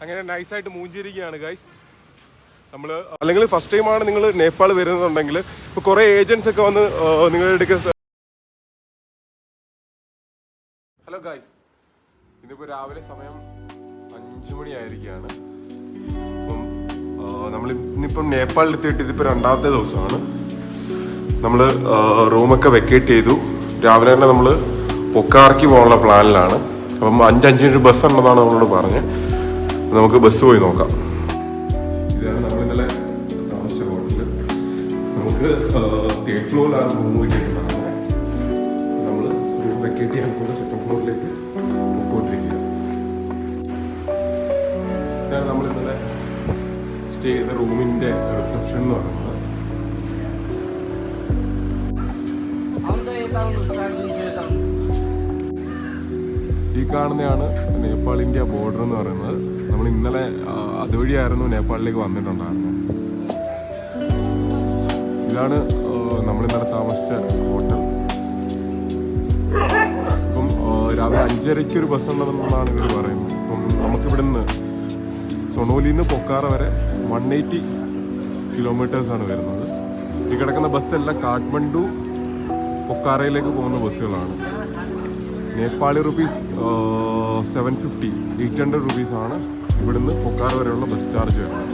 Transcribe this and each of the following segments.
അങ്ങനെ നൈസായിട്ട് മൂഞ്ചിരിക്കുകയാണ് ഗൈസ് നമ്മൾ. അല്ലെങ്കിൽ ഫസ്റ്റ് ടൈമാണ് നിങ്ങൾ നേപ്പാൾ വരുന്നുണ്ടെങ്കിൽ ഇപ്പോൾ കുറേ ഏജൻസ് ഒക്കെ വന്ന് നിങ്ങളുടെ അടുക്ക. ഹലോ ഗൈസ്, ഇതിപ്പോൾ രാവിലെ സമയം 5 മണിയായിരിക്കുകയാണ്. അപ്പം നമ്മൾ ഇന്നിപ്പം നേപ്പാളിലെത്തിയിട്ട് ഇതിപ്പോൾ 2ാമത്തെ ദിവസമാണ്. നമ്മൾ റൂമൊക്കെ വെക്കേറ്റ് ചെയ്തു. രാവിലെ തന്നെ നമ്മൾ പൊക്കാറയ്ക്ക് പോകാനുള്ള പ്ലാനിലാണ്. അപ്പം 5:05 ബസ് ഉണ്ടെന്നാണ് നമ്മളോട് പറഞ്ഞത്. നമുക്ക് ബസ് പോയി നോക്കാം. ഇതാണ് നമ്മൾ ഇന്നലെ താമസിച്ച ഹോട്ടല്. നമുക്ക് 3rd ഫ്ലോറിലാണ് റൂം കിട്ടിയിട്ടുണ്ടാകുന്നത്. നമ്മൾ റൂം വെക്കേറ്റ് ചെയ്യാൻ പോലെ 2nd ഫ്ലോറിലേക്ക് പോയിക്കൊണ്ടിരിക്കുക. ഇതാണ് നമ്മൾ ഇന്നലെ സ്റ്റേ ചെയ്ത റൂമിൻ്റെ റിസപ്ഷൻ എന്ന് പറയുന്നത്. ഈ കാണുന്നതാണ് നേപ്പാൾ ഇന്ത്യ ബോർഡർ എന്ന് പറയുന്നത്. നമ്മൾ ഇന്നലെ അതുവഴിയായിരുന്നു നേപ്പാളിലേക്ക് വന്നിട്ടുണ്ടായിരുന്നത്. ഇതാണ് നമ്മൾ ഇന്നലെ താമസിച്ച ഹോട്ടൽ. ഇപ്പം രാവിലെ 5:30 ഒരു ബസ് ഉണ്ടെന്നുള്ളതാണ് ഇവർ പറയുന്നത്. അപ്പം നമുക്കിവിടെ നിന്ന് സൊണോലിയിൽ നിന്ന് പൊക്കാറ വരെ 180 കിലോമീറ്റേഴ്സാണ് വരുന്നത്. ഈ കിടക്കുന്ന ബസ്സെല്ലാം കാഠ്മണ്ഡു പൊക്കാറയിലേക്ക് പോകുന്ന ബസ്സുകളാണ്. നേപ്പാളി റുപ്പീസ് 750 800 റുപ്പീസാണ് ഇവിടുന്ന് പൊക്കാറ വരെയുള്ള ബസ് ചാർജ് വരുന്നത്.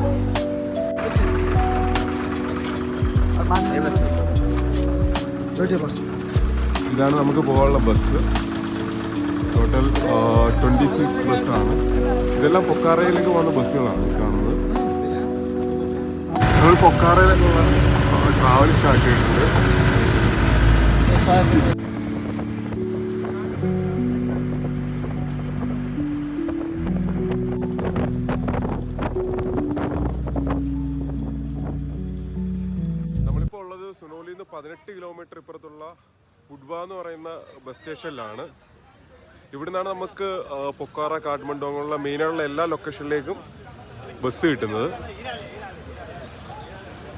ഇതാണ് നമുക്ക് പോകാനുള്ള ബസ്. ടോട്ടൽ 26 ബസ്സാണ്. ഇതെല്ലാം പൊക്കാറയിലേക്ക് പോകുന്ന ബസ്സുകളാണ് കാണുന്നത്. നമ്മൾ പൊക്കാറയിലേക്കുള്ള ട്രാവൽ സ്റ്റാർട്ട് ചെയ്തിട്ടുണ്ട്. നമ്മളിപ്പോൾ ഉള്ളത് സുനോലിയിൽ നിന്ന് 18 കിലോമീറ്റർ ഇപ്പുറത്തുള്ള ബുഡ്വ എന്ന് പറയുന്ന ബസ് സ്റ്റേഷനിലാണ്. ഇവിടുന്നാണ് നമുക്ക് പൊക്കാറ, കാഠ്മണ്ഡു അങ്ങനെയുള്ള മെയിനായുള്ള എല്ലാ ലൊക്കേഷനിലേക്കും ബസ് കിട്ടുന്നത്.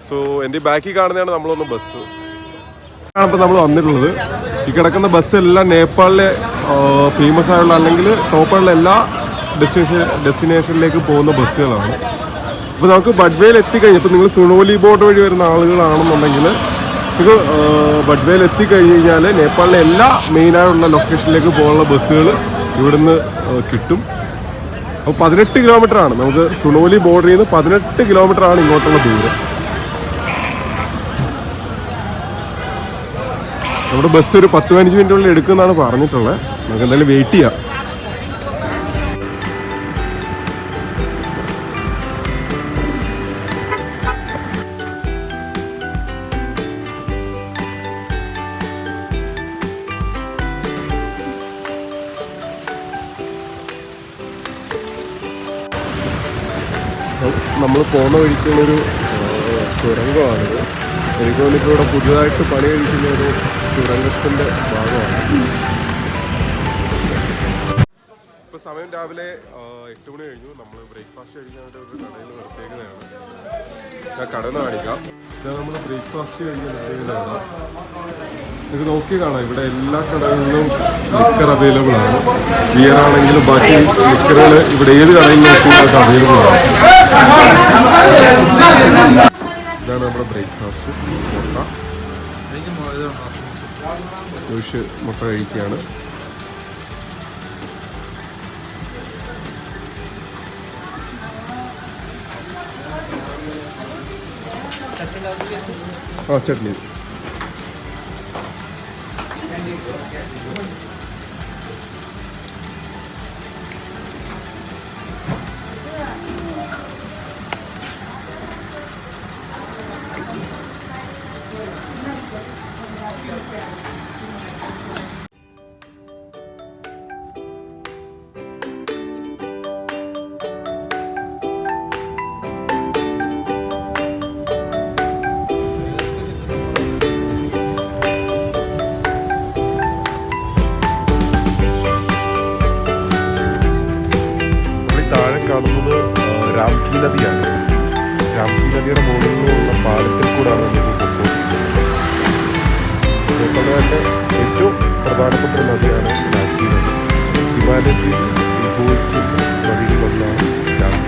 സോ എൻ്റെ ബാക്കിൽ കാണുന്നതാണ് നമ്മളൊന്ന് ബസ്. ഇപ്പോൾ നമ്മൾ വന്നിട്ടുള്ളത് ഈ കിടക്കുന്ന ബസ്സെല്ലാം നേപ്പാളിലെ ഫേമസ് ആയുള്ള അല്ലെങ്കിൽ ടോപ്പുള്ള എല്ലാ ഡെസ്റ്റിനേഷനിലേക്ക് പോകുന്ന ബസ്സുകളാണ്. അപ്പോൾ നമുക്ക് ബഡ്വേയിൽ എത്തിക്കഴിഞ്ഞാൽ ഇപ്പോൾ നിങ്ങൾ സുണോലി ബോർഡർ വഴി വരുന്ന ആളുകളാണെന്നുണ്ടെങ്കിൽ നിങ്ങൾക്ക് ബഡ്വേയിൽ എത്തിക്കഴിഞ്ഞ് കഴിഞ്ഞാൽ നേപ്പാളിലെ എല്ലാ മെയിനായുള്ള ലൊക്കേഷനിലേക്ക് പോകാനുള്ള ബസ്സുകൾ ഇവിടുന്ന് കിട്ടും. അപ്പോൾ 18 കിലോമീറ്ററാണ് നമുക്ക് സുണോലി ബോർഡറിൽ നിന്ന് 18 കിലോമീറ്ററാണ് ഇങ്ങോട്ടുള്ള ദൂരം. നമ്മുടെ ബസ് ഒരു 10-15 മിനിറ്റുള്ളിൽ എടുക്കുമെന്നാണ് പറഞ്ഞിട്ടുള്ളത്. നമുക്ക് എന്തായാലും വെയിറ്റ് ചെയ്യാം. നമ്മൾ പോകുന്ന വഴിക്കുള്ളൊരു തുരങ്കമാണിത്. എനിക്ക് തോന്നിയിട്ട് ഇവിടെ പുതിയതായിട്ട് പണി കഴിക്കുന്ന ഒരു തുരങ്കത്തിൻ്റെ ഭാഗമാണ്. ഇപ്പോൾ സമയം രാവിലെ 8 മണി കഴിഞ്ഞു. നമ്മൾ ബ്രേക്ക്ഫാസ്റ്റ് കഴിക്കാനായിട്ട് ഒരു കടയിൽ നിർത്തിയേക്കുന്നതാണ്. ഞാൻ കട കാണിക്കാം. ഇതാണ് നമ്മൾ ബ്രേക്ക്ഫാസ്റ്റ് കഴിക്കാൻ നിർത്തിയേക്കുന്നതാണ്. നിങ്ങൾക്ക് നോക്കി കാണാം, ഇവിടെ എല്ലാ കടകളിലും ലിക്കർ അവൈലബിൾ ആണ്. ബിയർ ആണെങ്കിലും ബാക്കി ലിക്കറുകൾ ഇവിടെ ഏത് കടയിൽ നോക്കിയാൽ അവൈലബിൾ ആണ്. ഇതാണ് നമ്മുടെ ബ്രേക്ക്ഫാസ്റ്റ്. മുട്ട കഴിക്കുകയാണ്. ചട്നി. കാണുന്നത് രാംകി നദിയാണ്. രാംകി നദിയുടെ മുകളിൽ നിന്നുള്ള പാലത്തിൽ കൂടാണ് നമ്മൾ പൊക്കോണ്ടിരിക്കുന്നത്. നേപ്പാളിലെ ഏറ്റവും പ്രധാനപ്പെട്ട നദിയാണ് രാംകി നദി. ഹിമാലയത്തിൽ ഉത്ഭവിക്കുന്ന നദികളിലൊന്നാണ് രാംകി.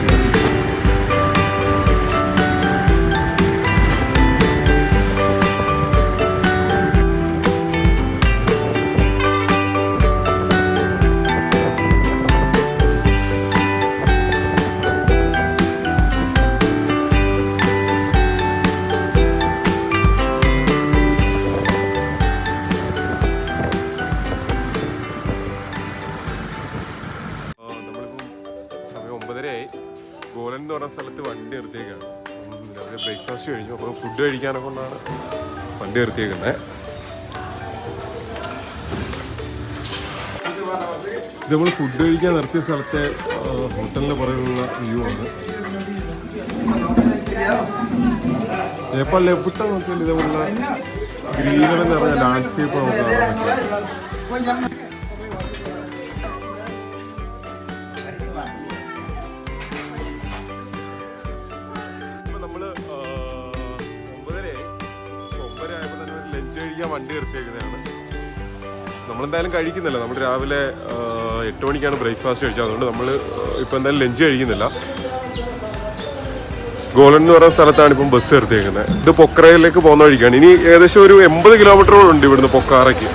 9:30 ഗോലൻ എന്ന് പറഞ്ഞ സ്ഥലത്ത് വണ്ടി നിർത്തിയേക്കാണ്. രാവിലെ ബ്രേക്ക്ഫാസ്റ്റ് കഴിഞ്ഞു. അപ്പോൾ ഫുഡ് കഴിക്കാനെ കൊണ്ടാണ് വണ്ടി നിർത്തിയേക്കുന്നത്. ഇത് നമ്മൾ ഫുഡ് കഴിക്കാൻ നിർത്തിയ സ്ഥലത്തെ ഹോട്ടലിന് പുറകിലുള്ള വ്യൂ ആണ്. നേപ്പാളിൽ എവിടെ നോക്കിയാൽ ഇതേപോലുള്ള ഗ്രീനറി എന്ന് പറഞ്ഞ ലാൻഡ്സ്കേപ്പ് നമുക്ക് കാണാൻ പറ്റും. ഇപ്പൊ നമ്മള് 9:30 ആയപ്പോൾ തന്നെ ഒരു ലഞ്ച് കഴിക്കാൻ വണ്ടി നിർത്തിയേക്കുന്നതാണ്. നമ്മളെന്തായാലും കഴിക്കുന്നില്ല. നമ്മൾ രാവിലെ 8 മണിക്കാണ് ബ്രേക്ക്ഫാസ്റ്റ് കഴിച്ചത്. അതുകൊണ്ട് നമ്മൾ ഇപ്പം എന്തായാലും ലഞ്ച് കഴിക്കുന്നില്ല. ഗോലൻ എന്ന് പറയുന്ന സ്ഥലത്താണ് ഇപ്പം ബസ് നിർത്തിയേക്കുന്നത്. ഇത് പൊക്രയിലേക്ക് പോകുന്ന വഴിക്കാണ്. ഇനി ഏകദേശം ഒരു 80 കിലോമീറ്ററോളം ഇവിടുന്ന് പൊക്കാറയ്ക്ക്.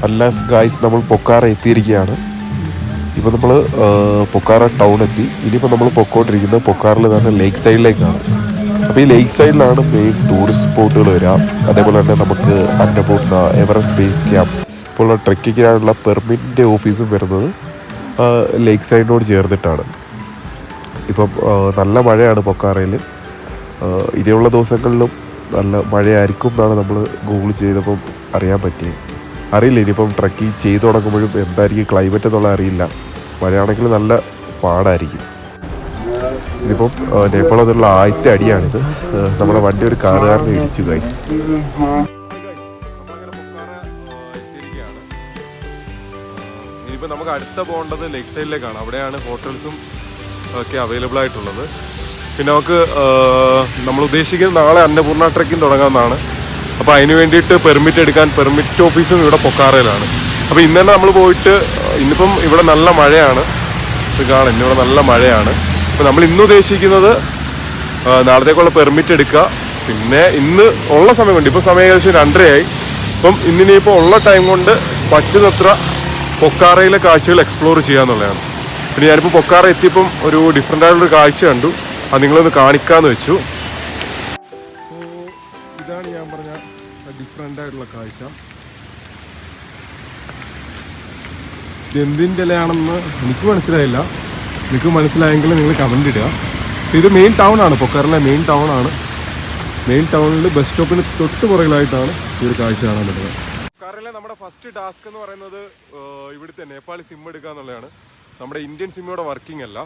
അല്ലാസ് ഗായ്സ്, നമ്മൾ പൊക്കാറ എത്തിയിരിക്കുകയാണ്. ഇപ്പോൾ നമ്മൾ പൊക്കാറ ടൗൺ എത്തി. ഇനിയിപ്പോൾ നമ്മൾ പൊക്കോണ്ടിരിക്കുന്നത് പൊക്കാറിൽ തന്നെ ലേക്ക് സൈഡിലേക്കാണ്. അപ്പോൾ ഈ ലേക്ക് സൈഡിലാണ് മെയിൻ ടൂറിസ്റ്റ് സ്പോട്ടുകൾ വരിക. അതേപോലെ തന്നെ നമുക്ക് അന്നപൂർണ, എവറസ്റ്റ് ബേസ് ക്യാമ്പ് പോലുള്ള ട്രെക്കിങ്ങിനായുള്ള പെർമിറ്റിൻ്റെ ഓഫീസും വരുന്നത് ലേക്ക് സൈഡിനോട് ചേർന്നിട്ടാണ്. ഇപ്പം നല്ല മഴയാണ് പൊക്കാറയിൽ. ഇനിയുള്ള ദിവസങ്ങളിലും നല്ല മഴയായിരിക്കും എന്നാണ് നമ്മൾ ഗൂഗിൾ ചെയ്തപ്പം അറിയാൻ പറ്റിയത്. അറിയില്ല ഇനിയിപ്പം ട്രക്കിങ് ചെയ്തു തുടങ്ങുമ്പോഴും എന്തായിരിക്കും ക്ലൈമറ്റ് എന്നുള്ളത് അറിയില്ല. മഴയാണെങ്കിൽ നല്ല പാടായിരിക്കും. ഇതിപ്പം നേപ്പാൾ അതിലുള്ള ആദ്യത്തെ അടിയാണിത്. നമ്മുടെ വണ്ടി ഒരു കാറുകാരനെ ഇടിച്ചു ഗൈസ്. ഇനിയിപ്പോൾ നമുക്ക് അടുത്ത പോകേണ്ടത് ലേക്ക് സൈഡിലേക്കാണ്. അവിടെയാണ് ഹോട്ടൽസും ഒക്കെ അവൈലബിൾ ആയിട്ടുള്ളത്. പിന്നെ നമുക്ക് നമ്മൾ ഉദ്ദേശിക്കുന്നത് നാളെ അന്നപൂർണ ട്രെക്കിങ് തുടങ്ങാമെന്നാണ്. അപ്പോൾ അതിന് വേണ്ടിയിട്ട് പെർമിറ്റ് എടുക്കാൻ പെർമിറ്റ് ഓഫീസും ഇവിടെ പൊക്കാറയിലാണ്. അപ്പോൾ ഇന്ന് തന്നെ നമ്മൾ പോയിട്ട്, ഇന്നിപ്പം ഇവിടെ നല്ല മഴയാണ്, ഇത് കാണാം, ഇന്നിവിടെ നല്ല മഴയാണ്. അപ്പോൾ നമ്മൾ ഇന്ന് ഉദ്ദേശിക്കുന്നത് നാളത്തേക്കുള്ള പെർമിറ്റ് എടുക്കുക. പിന്നെ ഇന്ന് ഉള്ള സമയം കൊണ്ട്, ഇപ്പം സമയം ഏകദേശം 2:30 ഇപ്പം ഇന്നിനിപ്പോൾ ഉള്ള ടൈം കൊണ്ട് പറ്റുന്നത്ര പൊക്കാറയിലെ കാഴ്ചകൾ എക്സ്പ്ലോർ ചെയ്യാന്നുള്ളതാണ്. പിന്നെ ഞാനിപ്പോൾ പൊക്കാറ എത്തിയപ്പം ഒരു ഡിഫറെൻ്റ് ആയിട്ടുള്ളൊരു കാഴ്ച കണ്ടു. അത് നിങ്ങളൊന്ന് കാണിക്കാമെന്ന് വെച്ചു. ഇതാണ് ഞാൻ പറഞ്ഞ ഡിഫറെൻ്റ് ആയിട്ടുള്ള കാഴ്ച. എന്തിൻ്റെ ഇലയാണെന്ന് എനിക്ക് മനസ്സിലായില്ല. നിങ്ങൾക്ക് മനസ്സിലായെങ്കിൽ നിങ്ങൾ കമൻ്റ് ഇടുക. പക്ഷേ ഇത് മെയിൻ ടൗൺ ആണ്, പൊക്കാറിലെ മെയിൻ ടൗൺ ആണ്. മെയിൻ ടൗണിൽ ബസ് സ്റ്റോപ്പിന് തൊട്ട് പുറകിലായിട്ടാണ് ഈ ഒരു കാഴ്ച കാണാൻ പറ്റുന്നത്. പൊക്കാറിലെ നമ്മുടെ ഫസ്റ്റ് ടാസ്ക് എന്ന് പറയുന്നത് ഇവിടുത്തെ നേപ്പാളി സിം എടുക്കുക എന്നുള്ളതാണ്. നമ്മുടെ ഇന്ത്യൻ സിമ്മിയുടെ വർക്കിംഗ് അല്ല.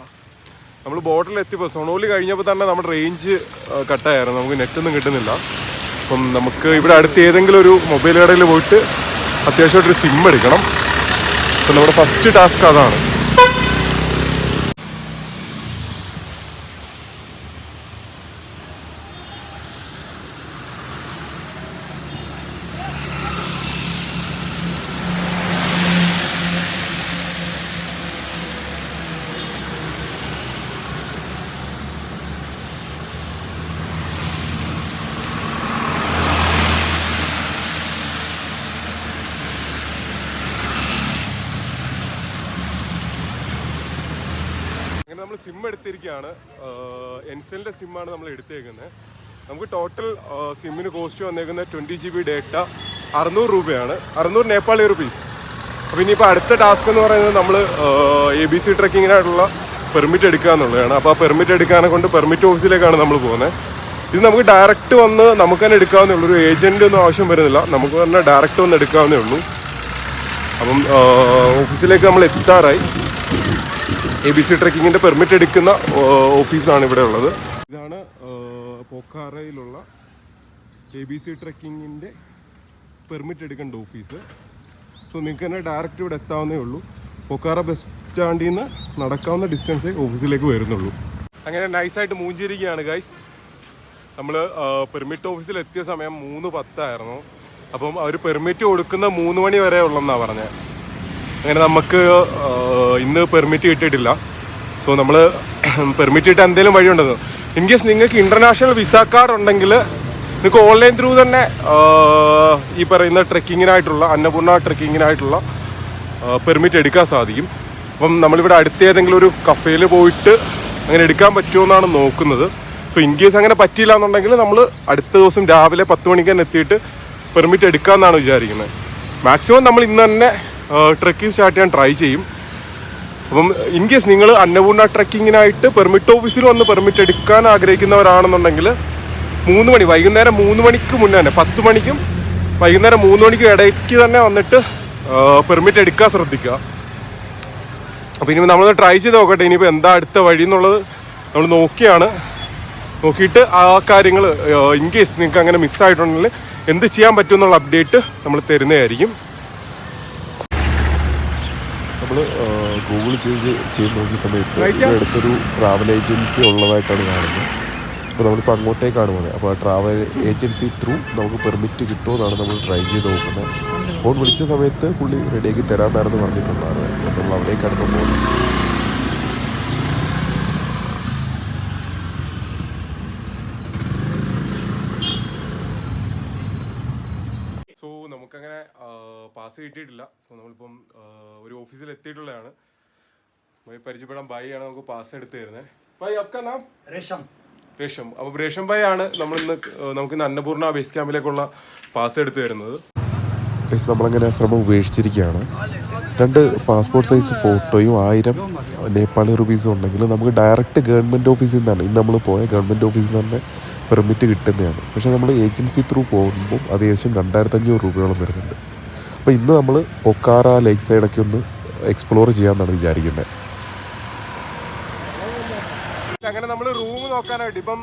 നമ്മൾ ബോർഡറിൽ എത്തിയപ്പോൾ സൊണോലി കഴിഞ്ഞപ്പോൾ തന്നെ നമ്മുടെ റേഞ്ച് കട്ടായിരുന്നു, നമുക്ക് നെറ്റൊന്നും കിട്ടുന്നില്ല. അപ്പം നമുക്ക് ഇവിടെ അടുത്ത് ഏതെങ്കിലും ഒരു മൊബൈൽ കടയിൽ പോയിട്ട് അത്യാവശ്യമായിട്ടൊരു സിം എടുക്കണം. അപ്പം നമ്മുടെ ഫസ്റ്റ് ടാസ്ക് അതാണ്. അങ്ങനെ നമ്മൾ സിം എടുത്തിരിക്കുകയാണ്. എൻസെലിൻ്റെ സിമ്മാണ് നമ്മൾ എടുത്തേക്കുന്നത്. നമുക്ക് ടോട്ടൽ സിമ്മിന് കോസ്റ്റ് വന്നേക്കുന്നത് 20 GB ഡേറ്റ 600 രൂപയാണ്, 600 നേപ്പാളി റുപ്പീസ്. അപ്പോൾ ഇനിയിപ്പോൾ അടുത്ത ടാസ്ക് എന്ന് പറയുന്നത് നമ്മൾ ABC ട്രക്കിങ്ങിനായിട്ടുള്ള പെർമിറ്റ് എടുക്കുക എന്നുള്ളതാണ്. അപ്പോൾ ആ പെർമിറ്റ് എടുക്കാനെ കൊണ്ട് പെർമിറ്റ് ഓഫീസിലേക്കാണ് നമ്മൾ പോകുന്നത്. ഇത് നമുക്ക് ഡയറക്റ്റ് വന്ന് നമുക്ക് തന്നെ എടുക്കാവുന്നേ ഉള്ളൂ. ഒരു ഏജൻറ്റ് ഒന്നും ആവശ്യം വരുന്നില്ല, നമുക്ക് തന്നെ ഡയറക്റ്റ് വന്ന് എടുക്കാവുന്നേ ഉള്ളൂ. അപ്പം ഓഫീസിലേക്ക് നമ്മൾ എത്താറായി. ABC ട്രക്കിങ്ങിൻ്റെ പെർമിറ്റ് എടുക്കുന്ന ഓഫീസാണ് ഇവിടെ ഉള്ളത്. ഇതാണ് പൊക്കാറയിലുള്ള ABC ട്രക്കിങ്ങിൻ്റെ പെർമിറ്റ് എടുക്കേണ്ട ഓഫീസ്. സോ നിങ്ങൾക്ക് തന്നെ ഡയറക്റ്റ് ഇവിടെ എത്താവുന്നേ ഉള്ളൂ. പൊക്കാറ ബസ് സ്റ്റാൻഡിൽ നിന്ന് നടക്കാവുന്ന ഡിസ്റ്റൻസേ ഓഫീസിലേക്ക് വരുന്നുള്ളൂ. അങ്ങനെ നൈസായിട്ട് മൂഞ്ചിരിക്കുകയാണ് ഗൈസ്. നമ്മൾ പെർമിറ്റ് ഓഫീസിൽ എത്തിയ സമയം 3:10 ആയിരുന്നു. അപ്പം അവർ പെർമിറ്റ് കൊടുക്കുന്ന 3 മണി വരെ ഉള്ളെന്നാണ് പറഞ്ഞത്. അങ്ങനെ നമുക്ക് ഇന്ന് പെർമിറ്റ് കിട്ടിയിട്ടില്ല. സോ നമ്മൾ പെർമിറ്റ് കിട്ടാൻ എന്തെങ്കിലും വഴിയുണ്ടെന്ന്. ഇൻ കേസ് നിങ്ങൾക്ക് ഇൻ്റർനാഷണൽ വിസ കാർഡ് ഉണ്ടെങ്കിൽ നിങ്ങൾക്ക് ഓൺലൈൻ ത്രൂ തന്നെ ഈ പറയുന്ന ട്രെക്കിങ്ങിനായിട്ടുള്ള അന്നപൂർണ ട്രെക്കിങ്ങിനായിട്ടുള്ള പെർമിറ്റ് എടുക്കാൻ സാധിക്കും. അപ്പം നമ്മളിവിടെ അടുത്ത ഏതെങ്കിലും ഒരു കഫേയിൽ പോയിട്ട് അങ്ങനെ എടുക്കാൻ പറ്റുമോ എന്നാണ് നോക്കുന്നത്. സോ ഇൻ കേസ് അങ്ങനെ പറ്റിയില്ല എന്നുണ്ടെങ്കിൽ നമ്മൾ അടുത്ത ദിവസം രാവിലെ 10 മണിക്ക് തന്നെ എത്തിയിട്ട് പെർമിറ്റ് എടുക്കാമെന്നാണ് വിചാരിക്കുന്നത്. മാക്സിമം നമ്മൾ ഇന്ന് തന്നെ ട്രക്കിംഗ് സ്റ്റാർട്ട് ചെയ്യാൻ ട്രൈ ചെയ്യും. അപ്പം ഇൻ കേസ് നിങ്ങൾ അന്നപൂർണ്ണ ട്രക്കിങ്ങിനായിട്ട് പെർമിറ്റ് ഓഫീസിൽ വന്ന് പെർമിറ്റ് എടുക്കാൻ ആഗ്രഹിക്കുന്നവരാണെന്നുണ്ടെങ്കിൽ 3 മണി വൈകുന്നേരം 3 മണിക്ക് മുന്നേ തന്നെ 10 മണിക്കും വൈകുന്നേരം 3 മണിക്കും ഇടയ്ക്ക് തന്നെ വന്നിട്ട് പെർമിറ്റ് എടുക്കാൻ ശ്രദ്ധിക്കുക. അപ്പോൾ ഇനി നമ്മൾ ട്രൈ ചെയ്ത് നോക്കട്ടെ ഇനിയിപ്പോൾ എന്താ അടുത്ത വഴി എന്നുള്ളത് നമ്മൾ നോക്കിയിട്ട് ആ കാര്യങ്ങൾ ഇൻ കേസ് നിങ്ങൾക്ക് അങ്ങനെ മിസ്സായിട്ടുണ്ടെങ്കിൽ എന്ത് ചെയ്യാൻ പറ്റും എന്നുള്ള അപ്ഡേറ്റ് നമ്മൾ തരുന്നതായിരിക്കും. നമ്മൾ ഗൂഗിൾ ചെയ്ത് നോക്കിയ സമയത്ത് ഇവിടെ അടുത്തൊരു ട്രാവൽ ഏജൻസി ഉള്ളതായിട്ടാണ് കാണുന്നത്. അപ്പോൾ നമ്മളിപ്പോൾ അങ്ങോട്ടേക്കാണ് പോകുന്നത്. അപ്പോൾ ആ ട്രാവൽ ഏജൻസി ത്രൂ നമുക്ക് പെർമിറ്റ് കിട്ടുമോ എന്നാണ് നമ്മൾ ട്രൈ ചെയ്ത് നോക്കുന്നത്. ഫോൺ വിളിച്ച സമയത്ത് പുള്ളി റെഡിയാക്കി തരാമെന്നായിരുന്നു പറഞ്ഞിട്ടുണ്ടായിരുന്നത്. അപ്പോൾ നമ്മൾ അവിടേക്കാണ് ഇപ്പോൾ പോകുന്നത്. സോ നമുക്കങ്ങനെ പാസ് കിട്ടിയിട്ടില്ല. സോ നമ്മളിപ്പം ഒരു ഓഫീസിൽ എത്തിയിട്ടുള്ളതാണ്. പരിചയപ്പെടാൻ ബൈ ആണ് നമുക്ക് പാസ് എടുത്ത് തരുന്നത്. ബൈ അപ്കാ നാം രേഷം. അപ്പോൾ രേഷം ബൈ ആണ് നമുക്കിന്ന് അന്നപൂർണ്ണ ബേസ് ക്യാമ്പിലേക്കുള്ള പാസ് എടുത്ത് തരുന്നത്. നമ്മളങ്ങനെ ശ്രമം ഉപേക്ഷിച്ചിരിക്കുകയാണ്. 2 പാസ്പോർട്ട് സൈസ് ഫോട്ടോയും 1000 നേപ്പാളി റുപ്പീസും ഉണ്ടെങ്കിൽ നമുക്ക് ഡയറക്റ്റ് ഗവൺമെൻറ് ഓഫീസിൽ നിന്നാണ് ഇന്ന് നമ്മൾ പോയ ഗവൺമെൻറ് ഓഫീസിൽ നിന്ന് തന്നെ പെർമിറ്റ് കിട്ടുന്നതാണ്. പക്ഷേ നമ്മൾ ഏജൻസി ത്രൂ പോകുമ്പോൾ അത് ഏകദേശം 2500 രൂപയോളം വരുന്നുണ്ട്. അപ്പോൾ ഇന്ന് നമ്മൾ പൊക്കാറ ലേക്ക് സൈഡൊക്കെ ഒന്ന് എക്സ്പ്ലോർ ചെയ്യാമെന്നാണ് വിചാരിക്കുന്നത്. അങ്ങനെ നമ്മൾ റൂം നോക്കാനായിട്ട് ഇപ്പം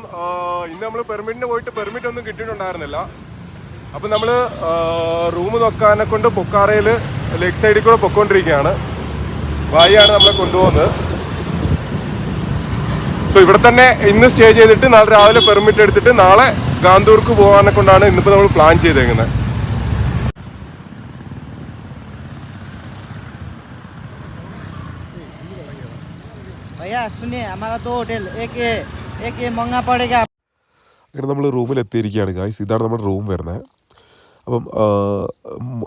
ഇന്ന് നമ്മൾ പെർമിറ്റിന് പോയിട്ട് പെർമിറ്റ് ഒന്നും കിട്ടിയിട്ടുണ്ടായിരുന്നില്ല. അപ്പം നമ്മൾ റൂം നോക്കാനെ കൊണ്ട് പൊക്കാറയിൽ ലേക്ക് സൈഡിൽ കൂടെ പൊയ്ക്കൊണ്ടിരിക്കുകയാണ്. വായിയാണ് നമ്മളെ കൊണ്ടുപോകുന്നത്. സോ ഇവിടെ തന്നെ ഇന്ന് സ്റ്റേ ചെയ്തിട്ട് നാളെ രാവിലെ പെർമിറ്റ് എടുത്തിട്ട് നാളെ ഗാന്തൂർക്ക് പോകാനെ കൊണ്ടാണ് ഇന്നിപ്പോൾ നമ്മൾ പ്ലാൻ ചെയ്തേക്കുന്നത്. भैया सुनिए हमारा 2 होटल एक ये महंगा पड़ेगा. അങ്ങനെ നമ്മൾ റൂമിൽ എത്തിയിരിക്കുകയാണ് ഗായ്സ്. ഇതാണ് നമ്മുടെ റൂം വരുന്നത്. അപ്പം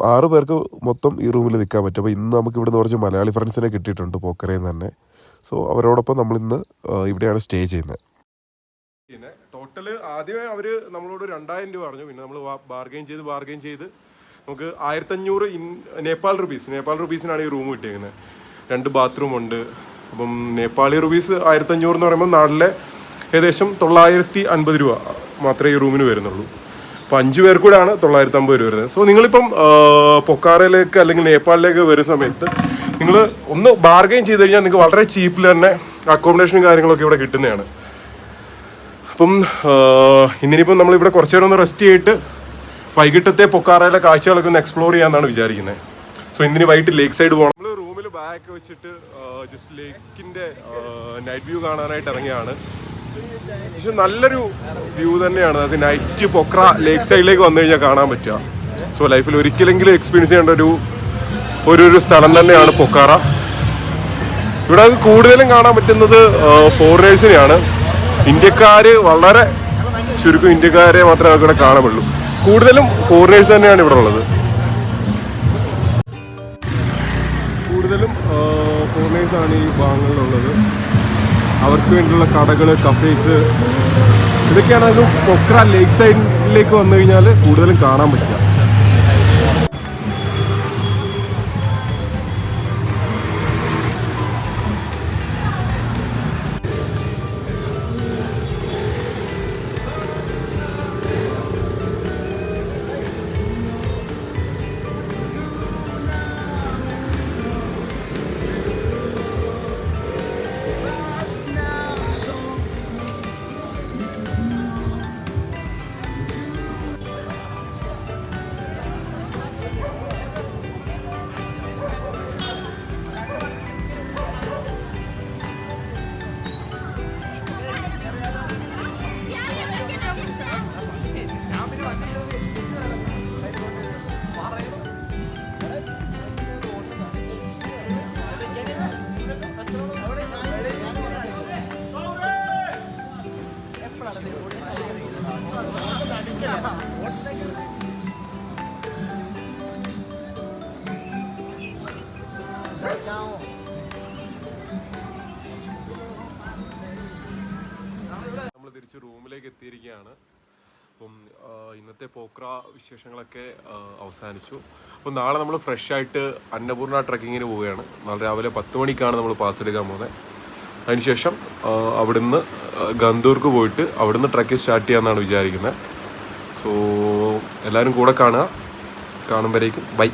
6 പേർക്ക് മൊത്തം ഈ റൂമിൽ നിൽക്കാൻ പറ്റും. അപ്പോൾ ഇന്ന് നമുക്ക് ഇവിടെ നിന്ന് കുറച്ച് മലയാളി ഫ്രണ്ട്സിനെ കിട്ടിയിട്ടുണ്ട് പോക്കരയിൽ നിന്ന് തന്നെ. സോ അവരോടൊപ്പം നമ്മളിന്ന് ഇവിടെയാണ് സ്റ്റേ ചെയ്യുന്നത്. പിന്നെ ടോട്ടൽ ആദ്യമേ അവർ നമ്മളോട് 2000 രൂപ പറഞ്ഞു. പിന്നെ നമ്മൾ ബാർഗെയിൻ ചെയ്ത് നമുക്ക് 1500 നേപ്പാൾ റുപ്പീസിനാണ് ഈ റൂം കിട്ടിയേക്കുന്നത്. 2 ബാത്റൂം ഉണ്ട്. അപ്പം നേപ്പാളി റുപ്പീസ് 1500 എന്ന് പറയുമ്പോൾ നാട്ടിലെ ഏകദേശം 950 രൂപ മാത്രമേ ഈ റൂമിന് വരുന്നുള്ളൂ. അപ്പോൾ 5 പേർ കൂടെയാണ് 950 രൂപ വരുന്നത്. സോ നിങ്ങളിപ്പം പൊക്കാറയിലേക്ക് അല്ലെങ്കിൽ നേപ്പാളിലേക്ക് വരുന്ന സമയത്ത് നിങ്ങൾ ഒന്ന് ബാർഗെയിൻ ചെയ്ത് കഴിഞ്ഞാൽ നിങ്ങൾക്ക് വളരെ ചീപ്പിൽ തന്നെ അക്കോമഡേഷനും കാര്യങ്ങളൊക്കെ ഇവിടെ കിട്ടുന്നതാണ്. അപ്പം ഇന്നിനിപ്പം നമ്മളിവിടെ കുറച്ച് നേരം ഒന്ന് റെസ്റ്റ് ചെയ്തിട്ട് വൈകിട്ടത്തെ പൊക്കാറയിലെ കാഴ്ചകളൊക്കെ ഒന്ന് എക്സ്പ്ലോർ ചെയ്യാമെന്നാണ് വിചാരിക്കുന്നത്. സോ ഇന്നിന് വൈകിട്ട് ലേക്ക് സൈഡ് പോകണം. നമ്മൾ റൂമിൽ ബാഗൊക്കെ വെച്ചിട്ട് ജസ്റ്റ് ലേക്കിൻ്റെ നൈറ്റ് വ്യൂ കാണാനായിട്ട് ഇറങ്ങിയാണ്. പക്ഷെ നല്ലൊരു വ്യൂ തന്നെയാണ്. അത് നൈറ്റ് പൊക്ര ലേക്ക് സൈഡിലേക്ക് വന്നു കഴിഞ്ഞാൽ കാണാൻ പറ്റുക. സോ ലൈഫിൽ ഒരിക്കലെങ്കിലും എക്സ്പീരിയൻസ് ചെയ്യേണ്ട ഒരു സ്ഥലം തന്നെയാണ് പൊക്കാറ. ഇവിടെ കൂടുതലും കാണാൻ പറ്റുന്നത് ഫോറിനേഴ്സിനെയാണ്. ഇന്ത്യക്കാർ വളരെ ചുരുക്കം ഇന്ത്യക്കാരെ മാത്രമേ നമുക്ക് ഇവിടെ കാണാൻ പറ്റുള്ളൂ. കൂടുതലും ഫോറിനേഴ്സ് തന്നെയാണ് ഇവിടെ ഉള്ളത്. കൂടുതലും ഫോറിനേഴ്സാണ് ഈ ഭാഗങ്ങളിലുള്ളത്. അവർക്ക് വേണ്ടിയുള്ള കടകൾ, കഫേസ്, ഇതൊക്കെയാണ് അത് പൊക്ര ലേക്ക് സൈഡിലേക്ക് വന്നു കഴിഞ്ഞാൽ കൂടുതലും കാണാൻ പറ്റുക. നമ്മൾ തിരിച്ച് റൂമിലേക്ക് എത്തിയിരിക്കുകയാണ്. അപ്പം ഇന്നത്തെ പോക്ര വിശേഷങ്ങളൊക്കെ അവസാനിച്ചു. അപ്പോൾ നാളെ നമ്മൾ ഫ്രഷ് ആയിട്ട് അന്നപൂർണ ട്രക്കിങ്ങിന് പോവുകയാണ്. നാളെ രാവിലെ 10 മണിക്കാണ് നമ്മൾ പാസ് എടുക്കാൻ പോകുന്നത്. അതിനുശേഷം അവിടുന്ന് ഗന്തൂർക്ക് പോയിട്ട് അവിടുന്ന് ട്രക്ക് സ്റ്റാർട്ട് ചെയ്യാമെന്നാണ് വിചാരിക്കുന്നത്. സോ എല്ലാവരും കൂടെ കാണുക. കാണുമ്പോഴേക്കും ബൈ.